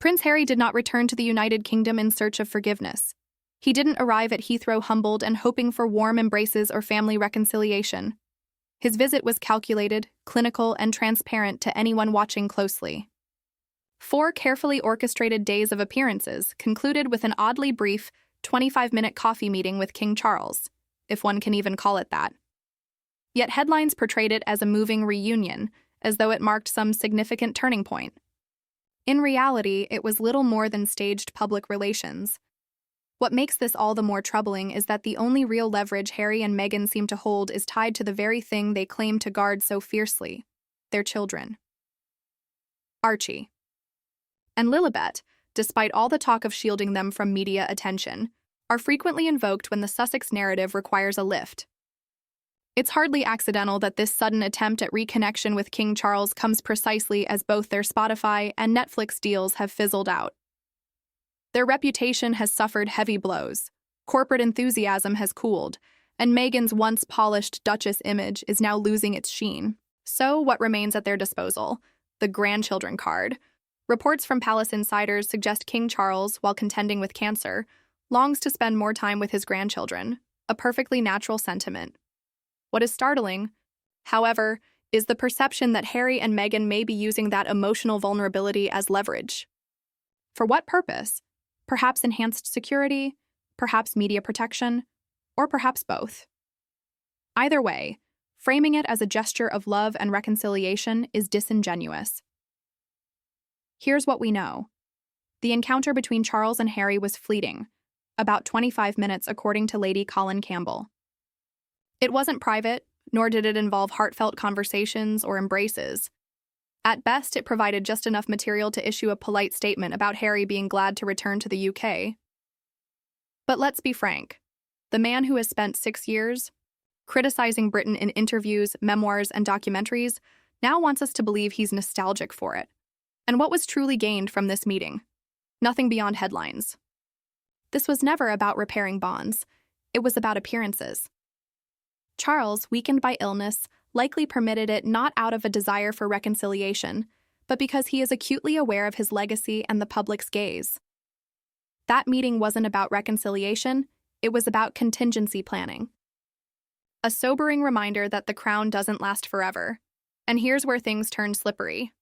Prince Harry did not return to the United Kingdom in search of forgiveness. He didn't arrive at Heathrow humbled and hoping for warm embraces or family reconciliation. His visit was calculated, clinical, and transparent to anyone watching closely. 4 carefully orchestrated days of appearances concluded with an oddly brief 25-minute coffee meeting with King Charles, if one can even call it that. Yet headlines portrayed it as a moving reunion, as though it marked some significant turning point. In reality, it was little more than staged public relations. What makes this all the more troubling is that the only real leverage Harry and Meghan seem to hold is tied to the very thing they claim to guard so fiercely: their children. Archie and Lilibet, despite all the talk of shielding them from media attention, are frequently invoked when the Sussex narrative requires a lift. It's hardly accidental that this sudden attempt at reconnection with King Charles comes precisely as both their Spotify and Netflix deals have fizzled out. Their reputation has suffered heavy blows, corporate enthusiasm has cooled, and Meghan's once polished Duchess image is now losing its sheen. So what remains at their disposal? The grandchildren card. Reports from palace insiders suggest King Charles, while contending with cancer, longs to spend more time with his grandchildren, a perfectly natural sentiment. What is startling, however, is the perception that Harry and Meghan may be using that emotional vulnerability as leverage. For what purpose? Perhaps enhanced security, perhaps media protection, or perhaps both. Either way, framing it as a gesture of love and reconciliation is disingenuous. Here's what we know. The encounter between Charles and Harry was fleeting, about 25 minutes according to Lady Colin Campbell. It wasn't private, nor did it involve heartfelt conversations or embraces. At best, it provided just enough material to issue a polite statement about Harry being glad to return to the UK. But let's be frank. The man who has spent 6 years criticizing Britain in interviews, memoirs, and documentaries now wants us to believe he's nostalgic for it. And what was truly gained from this meeting? Nothing beyond headlines. This was never about repairing bonds. It was about appearances. Charles, weakened by illness, likely permitted it not out of a desire for reconciliation, but because he is acutely aware of his legacy and the public's gaze. That meeting wasn't about reconciliation, it was about contingency planning. A sobering reminder that the crown doesn't last forever. And here's where things turn slippery.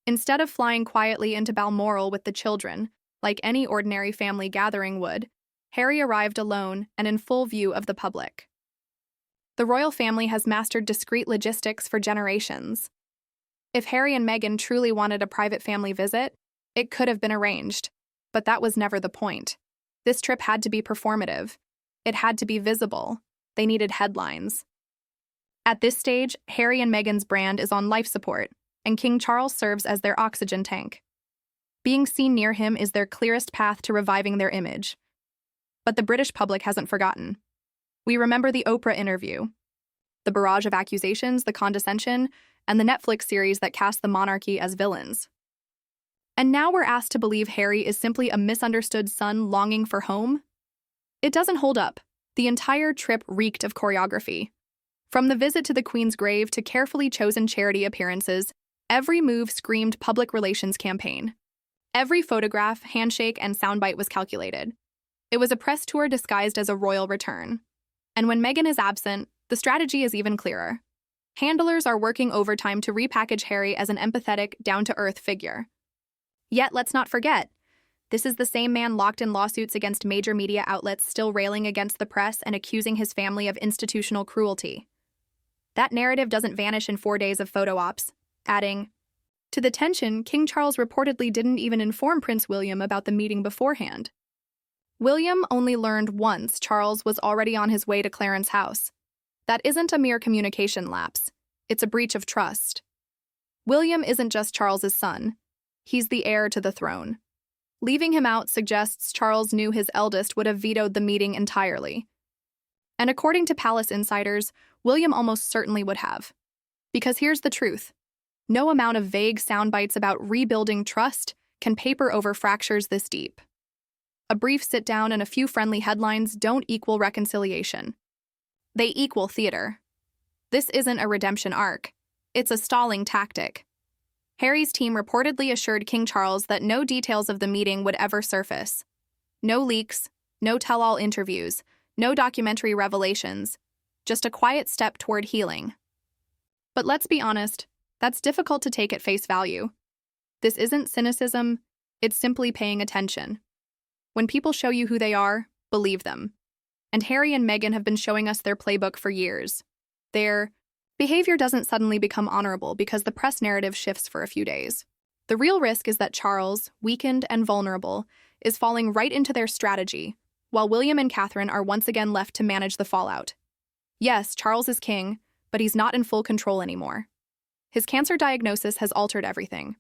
Instead of flying quietly into Balmoral with the children, like any ordinary family gathering would, Harry arrived alone and in full view of the public. The royal family has mastered discreet logistics for generations. If Harry and Meghan truly wanted a private family visit, it could have been arranged, but that was never the point. This trip had to be performative. It had to be visible. They needed headlines. At this stage, Harry and Meghan's brand is on life support, and King Charles serves as their oxygen tank. Being seen near him is their clearest path to reviving their image. But the British public hasn't forgotten. We remember the Oprah interview, the barrage of accusations, the condescension, and the Netflix series that cast the monarchy as villains. And now we're asked to believe Harry is simply a misunderstood son longing for home? It doesn't hold up. The entire trip reeked of choreography. From the visit to the Queen's grave to carefully chosen charity appearances, every move screamed public relations campaign. Every photograph, handshake, and soundbite was calculated. It was a press tour disguised as a royal return. And when Meghan is absent, the strategy is even clearer. Handlers are working overtime to repackage Harry as an empathetic, down-to-earth figure. Yet, let's not forget, this is the same man locked in lawsuits against major media outlets still railing against the press and accusing his family of institutional cruelty. That narrative doesn't vanish in 4 days of photo ops, adding, to the tension, King Charles reportedly didn't even inform Prince William about the meeting beforehand. William only learned once Charles was already on his way to Clarence House. That isn't a mere communication lapse. It's a breach of trust. William isn't just Charles's son. He's the heir to the throne. Leaving him out suggests Charles knew his eldest would have vetoed the meeting entirely. And according to palace insiders, William almost certainly would have. Because here's the truth. No amount of vague soundbites about rebuilding trust can paper over fractures this deep. A brief sit-down and a few friendly headlines don't equal reconciliation. They equal theater. This isn't a redemption arc. It's a stalling tactic. Harry's team reportedly assured King Charles that no details of the meeting would ever surface. No leaks, no tell-all interviews, no documentary revelations, just a quiet step toward healing. But let's be honest, that's difficult to take at face value. This isn't cynicism, it's simply paying attention. When people show you who they are, believe them. And Harry and Meghan have been showing us their playbook for years. Their behavior doesn't suddenly become honorable because the press narrative shifts for a few days. The real risk is that Charles, weakened and vulnerable, is falling right into their strategy, while William and Catherine are once again left to manage the fallout. Yes, Charles is king, but he's not in full control anymore. His cancer diagnosis has altered everything.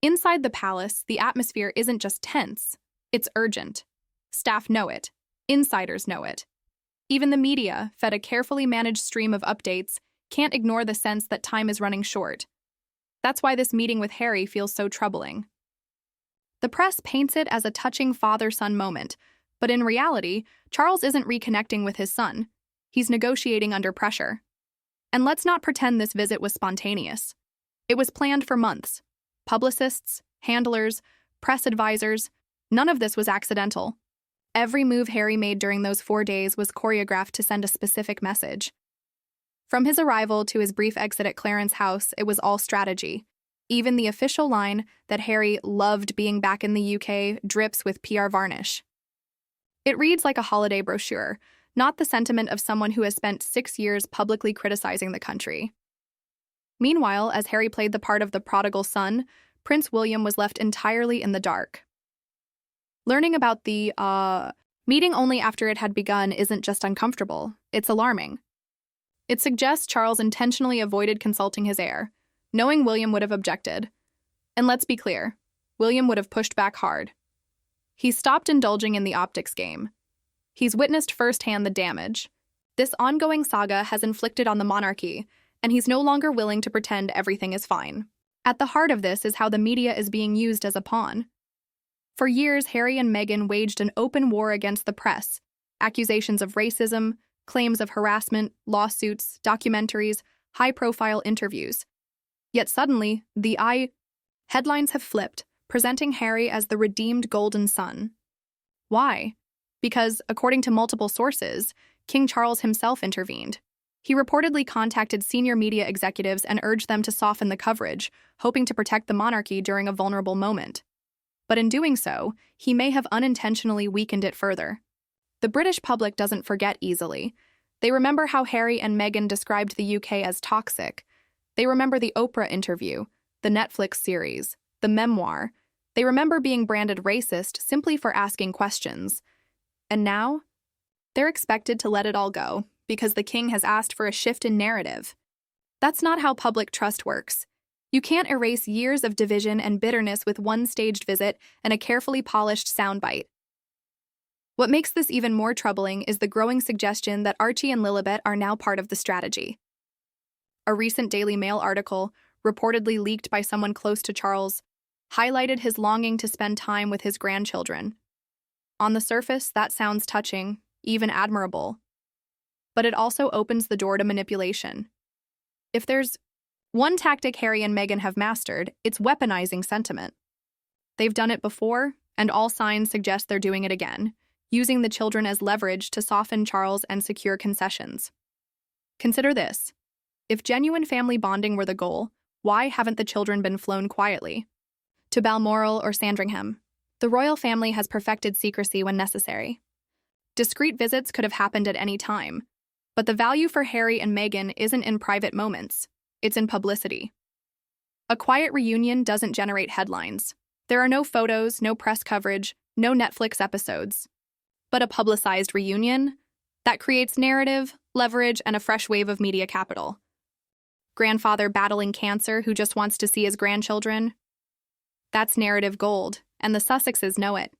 Inside the palace, the atmosphere isn't just tense, it's urgent. Staff know it. Insiders know it. Even the media, fed a carefully managed stream of updates, can't ignore the sense that time is running short. That's why this meeting with Harry feels so troubling. The press paints it as a touching father-son moment, but in reality, Charles isn't reconnecting with his son. He's negotiating under pressure. And let's not pretend this visit was spontaneous. It was planned for months. Publicists, handlers, press advisors, none of this was accidental. Every move Harry made during those 4 days was choreographed to send a specific message. From his arrival to his brief exit at Clarence's house, it was all strategy. Even the official line that Harry loved being back in the UK drips with PR varnish. It reads like a holiday brochure, not the sentiment of someone who has spent 6 years publicly criticizing the country. Meanwhile, as Harry played the part of the prodigal son, Prince William was left entirely in the dark. Learning about the, meeting only after it had begun isn't just uncomfortable, it's alarming. It suggests Charles intentionally avoided consulting his heir, knowing William would have objected. And let's be clear, William would have pushed back hard. He stopped indulging in the optics game. He's witnessed firsthand the damage. This ongoing saga has inflicted on the monarchy, and he's no longer willing to pretend everything is fine. At the heart of this is how the media is being used as a pawn. For years, Harry and Meghan waged an open war against the press. Accusations of racism, claims of harassment, lawsuits, documentaries, high-profile interviews. Yet suddenly, headlines have flipped, presenting Harry as the redeemed golden son. Why? Because, according to multiple sources, King Charles himself intervened. He reportedly contacted senior media executives and urged them to soften the coverage, hoping to protect the monarchy during a vulnerable moment. But in doing so, he may have unintentionally weakened it further. The British public doesn't forget easily. They remember how Harry and Meghan described the UK as toxic. They remember the Oprah interview, the Netflix series, the memoir. They remember being branded racist simply for asking questions. And now, they're expected to let it all go because the king has asked for a shift in narrative. That's not how public trust works. You can't erase years of division and bitterness with one staged visit and a carefully polished soundbite. What makes this even more troubling is the growing suggestion that Archie and Lilibet are now part of the strategy. A recent Daily Mail article, reportedly leaked by someone close to Charles, highlighted his longing to spend time with his grandchildren. On the surface, that sounds touching, even admirable. But it also opens the door to manipulation. If there's one tactic Harry and Meghan have mastered, it's weaponizing sentiment. They've done it before, and all signs suggest they're doing it again, using the children as leverage to soften Charles and secure concessions. Consider this. If genuine family bonding were the goal, why haven't the children been flown quietly? To Balmoral or Sandringham. The royal family has perfected secrecy when necessary. Discreet visits could have happened at any time, but the value for Harry and Meghan isn't in private moments, it's in publicity. A quiet reunion doesn't generate headlines. There are no photos, no press coverage, no Netflix episodes. But a publicized reunion? That creates narrative, leverage, and a fresh wave of media capital. Grandfather battling cancer who just wants to see his grandchildren? That's narrative gold, and the Sussexes know it.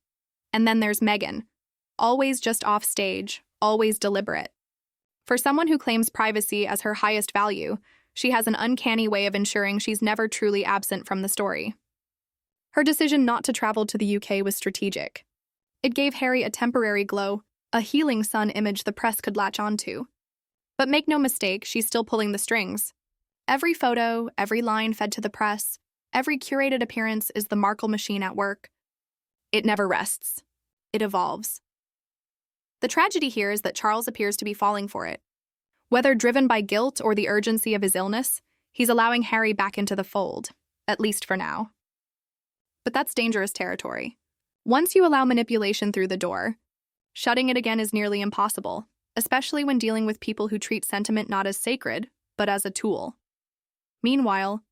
And then there's Meghan, always just off stage, always deliberate. For someone who claims privacy as her highest value, she has an uncanny way of ensuring she's never truly absent from the story. Her decision not to travel to the UK was strategic. It gave Harry a temporary glow, a healing sun image the press could latch onto. But make no mistake, she's still pulling the strings. Every photo, every line fed to the press, Every curated appearance is the Markle machine at work. It never rests. It evolves. The tragedy here is that Charles appears to be falling for it. Whether driven by guilt or the urgency of his illness, he's allowing Harry back into the fold, at least for now. But that's dangerous territory. Once you allow manipulation through the door, shutting it again is nearly impossible, especially when dealing with people who treat sentiment not as sacred, but as a tool. Meanwhile,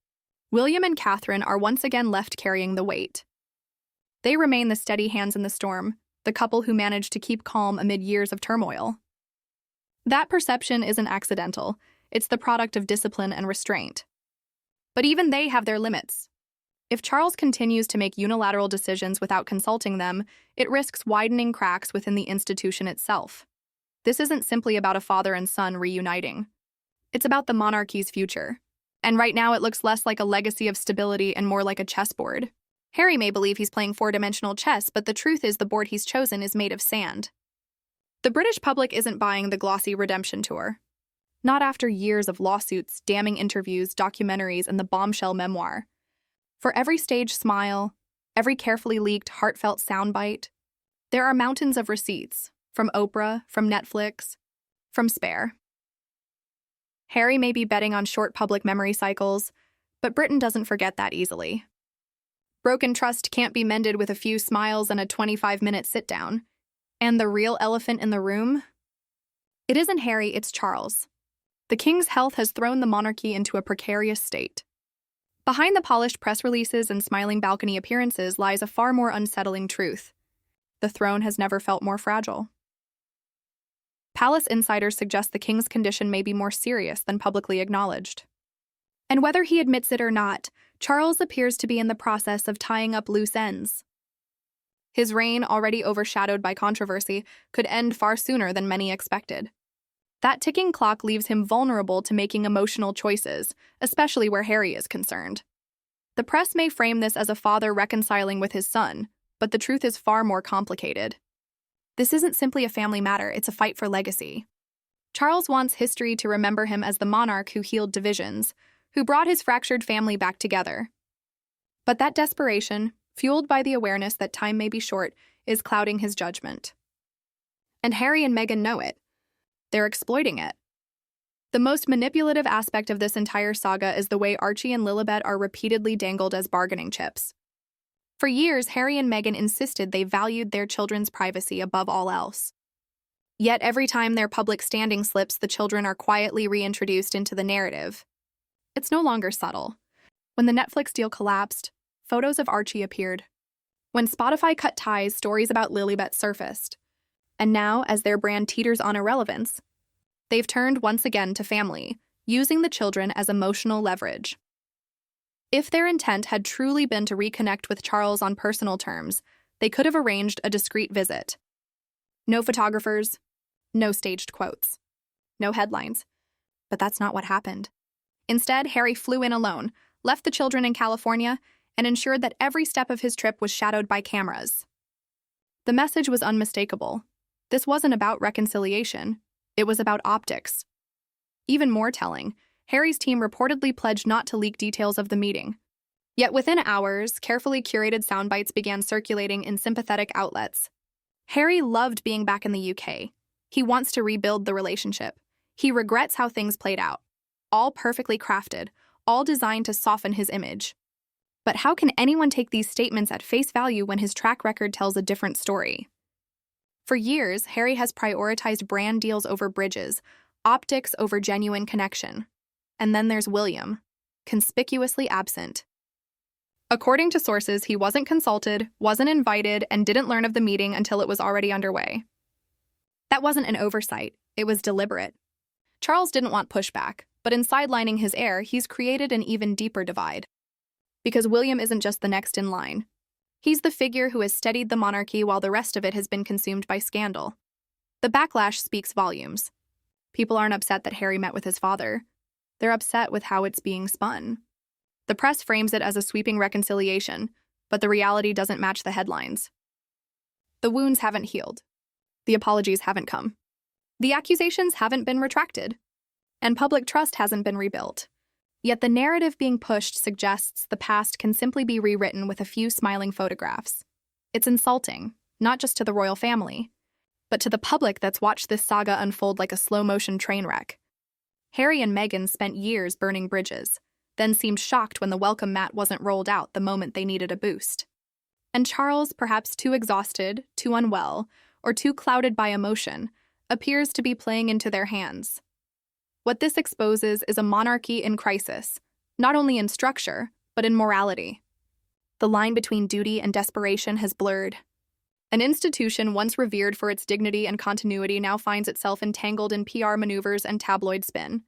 William and Catherine are once again left carrying the weight. They remain the steady hands in the storm, the couple who managed to keep calm amid years of turmoil. That perception isn't accidental. It's the product of discipline and restraint. But even they have their limits. If Charles continues to make unilateral decisions without consulting them, it risks widening cracks within the institution itself. This isn't simply about a father and son reuniting. It's about the monarchy's future. And right now it looks less like a legacy of stability and more like a chessboard. Harry may believe he's playing four-dimensional chess, but the truth is the board he's chosen is made of sand. The British public isn't buying the glossy redemption tour. Not after years of lawsuits, damning interviews, documentaries, and the bombshell memoir. For every stage smile, every carefully leaked, heartfelt soundbite, there are mountains of receipts, from Oprah, from Netflix, from Spare. Harry may be betting on short public memory cycles, but Britain doesn't forget that easily. Broken trust can't be mended with a few smiles and a 25-minute sit-down. And the real elephant in the room? It isn't Harry, it's Charles. The king's health has thrown the monarchy into a precarious state. Behind the polished press releases and smiling balcony appearances lies a far more unsettling truth. The throne has never felt more fragile. Palace insiders suggest the king's condition may be more serious than publicly acknowledged. And whether he admits it or not, Charles appears to be in the process of tying up loose ends. His reign, already overshadowed by controversy, could end far sooner than many expected. That ticking clock leaves him vulnerable to making emotional choices, especially where Harry is concerned. The press may frame this as a father reconciling with his son, but the truth is far more complicated. This isn't simply a family matter, it's a fight for legacy. Charles wants history to remember him as the monarch who healed divisions, who brought his fractured family back together. But that desperation, fueled by the awareness that time may be short, is clouding his judgment. And Harry and Meghan know it. They're exploiting it. The most manipulative aspect of this entire saga is the way Archie and Lilibet are repeatedly dangled as bargaining chips. For years, Harry and Meghan insisted they valued their children's privacy above all else. Yet every time their public standing slips, the children are quietly reintroduced into the narrative. It's no longer subtle. When the Netflix deal collapsed, photos of Archie appeared. When Spotify cut ties, stories about Lilibet surfaced. And now, as their brand teeters on irrelevance, they've turned once again to family, using the children as emotional leverage. If their intent had truly been to reconnect with Charles on personal terms, they could have arranged a discreet visit. No photographers, no staged quotes, no headlines. But that's not what happened. Instead, Harry flew in alone, left the children in California, and ensured that every step of his trip was shadowed by cameras. The message was unmistakable. This wasn't about reconciliation. It was about optics. Even more telling, Harry's team reportedly pledged not to leak details of the meeting. Yet within hours, carefully curated soundbites began circulating in sympathetic outlets. Harry loved being back in the UK. He wants to rebuild the relationship. He regrets how things played out. All perfectly crafted, all designed to soften his image. But how can anyone take these statements at face value when his track record tells a different story? For years, Harry has prioritized brand deals over bridges, optics over genuine connection. And then there's William, conspicuously absent. According to sources, he wasn't consulted, wasn't invited, and didn't learn of the meeting until it was already underway. That wasn't an oversight, it was deliberate. Charles didn't want pushback, but in sidelining his heir, he's created an even deeper divide. Because William isn't just the next in line. He's the figure who has steadied the monarchy while the rest of it has been consumed by scandal. The backlash speaks volumes. People aren't upset that Harry met with his father. They're upset with how it's being spun. The press frames it as a sweeping reconciliation, but the reality doesn't match the headlines. The wounds haven't healed. The apologies haven't come. The accusations haven't been retracted. And public trust hasn't been rebuilt. Yet the narrative being pushed suggests the past can simply be rewritten with a few smiling photographs. It's insulting, not just to the royal family, but to the public that's watched this saga unfold like a slow-motion train wreck. Harry and Meghan spent years burning bridges, then seemed shocked when the welcome mat wasn't rolled out the moment they needed a boost. And Charles, perhaps too exhausted, too unwell, or too clouded by emotion, appears to be playing into their hands. What this exposes is a monarchy in crisis, not only in structure, but in morality. The line between duty and desperation has blurred. An institution once revered for its dignity and continuity now finds itself entangled in PR maneuvers and tabloid spin.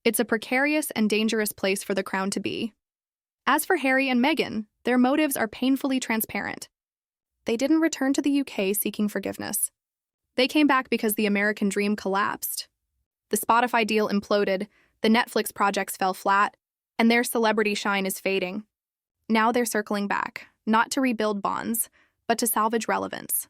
It's a precarious and dangerous place for the crown to be. As for Harry and Meghan, their motives are painfully transparent. They didn't return to the UK seeking forgiveness. They came back because the American dream collapsed. The Spotify deal imploded, the Netflix projects fell flat, and their celebrity shine is fading. Now they're circling back, not to rebuild bonds, but to salvage relevance.